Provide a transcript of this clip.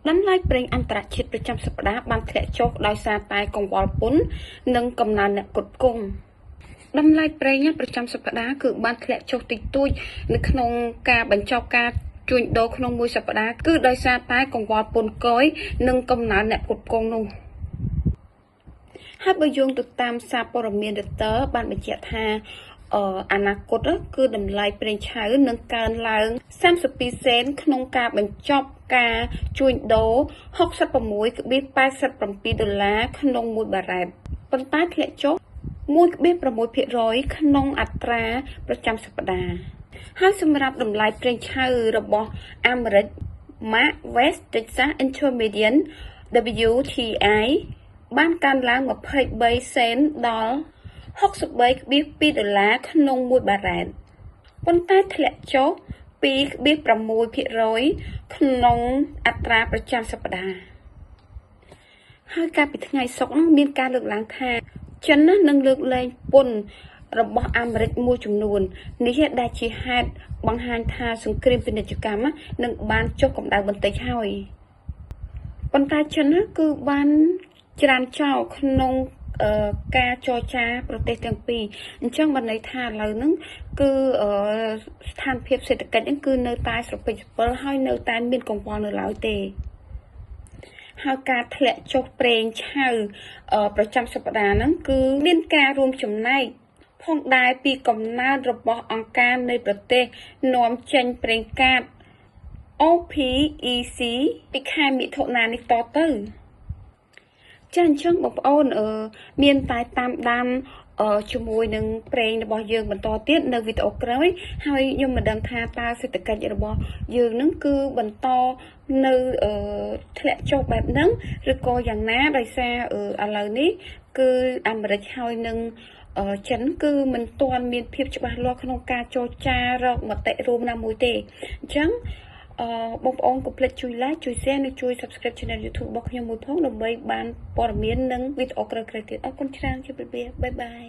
Năm nayប្រេងអន្តរជាតិប្រចាំសប្តាហ៍បានធ្លាក់ចុះដោយសារតែកង្វល់ពន្ធនិងកំណើនអ្នកផ្គត់ផ្គង់តម្លៃប្រេងប្រចាំសប្តាហ៍គឺបានធ្លាក់ចុះតិចតួចនៅក្នុងការបញ្ចប់ការជួញដូរក្នុងមួយសប្តាហ៍គឺដោយសារតែកង្វល់ពន្ធគយនិងកំណើនអ្នកផ្គត់ផ្គង់នោះហើយបើយោងទៅតាមសារព័ត៌មាន Reuters បានបញ្ជាក់ថាអនាគតគឺតម្លៃប្រេងឆៅនឹងកើនឡើង32សេនក្នុងការបញ្ចប់ការជួញដូរ $66.87 ក្នុងមួយបារ៉ែលប៉ុន្តែធ្លាក់ចុះ 1.6% ក្នុងអត្រាប្រចាំសប្តាហ៍ហើយសម្រាប់តម្លៃប្រេងឆៅរបស់អាមេរិក Mark West Texas Intermediate WTI បានកើនឡើង23សេនដល់$63.2 ក្នុងមួយបារ៉ែលប៉ុន្តែធ្លាក់ចុះ 2.6% ក្នុងអត្រាប្រចាំសប្តាហ៍ហើយកាលពីថ្ងៃសុក្រនោះមានការលើកឡើងថាចិននឹងលើកលែងពន្ធរបស់អាមេរិកមួយចំនួននេះដែលជាហេតុបង្ហាញថាសង្គ្រាមពាណិជ្ជកម្មនឹងបានចុះកម្ដៅបន្តិចហើយប៉ុន្តែចិនគឺបានច្រានចោលក្នុងការចរចាប្រទេសទាំងពីរអញ្ចឹងបានន័យថាឥឡូវហ្នឹងគឺស្ថានភាពសេដ្ឋកិច្ចហ្នឹងគឺនៅតែស្រពិចស្រពិលហើយនៅតែមានកង្វល់នៅឡើយទេហើយការធ្លាក់ចុះប្រេងឆៅប្រចាំសប្តាហ៍ហ្នឹងគឺមានការរួមចំណែកផងដែរពីកំណើនរបស់អង្គការនៃប្រទេសនាំចេញប្រេងកាត OPEC ពីខែមិថុនានេះតទៅចាអញ្ចឹងបងប្អូនមានតែតាមដានជាមួយនឹងប្រេងរបស់យើងបន្តទៀតនៅវីដេអូក្រោយហើយខ្ញុំមិនដឹងថាតើសេដ្ឋកិច្ចរបស់យើងនឹងគឺបន្តនៅធ្លាក់ចុះបែបហ្នឹងឬក៏យ៉ាងណាដោយសារឥឡូវនេះគឺអាមេរិកហើយនឹងចិនគឺមិនទាន់មានភាពច្បាស់លាស់ក្នុងការចរចារកមតិរួមណាមួយទេអញ្ចឹងបងប្អូនកុំភ្លេចជួយ like ជួយ share និងជួយ subscribe channel YouTube របស់ខ្ញុំមួយផងដើម្បីបានព័ត៌មាននិងវីដេអូក្រោយៗទៀតអរគុណច្រើនជម្រាបលាបាយបាយ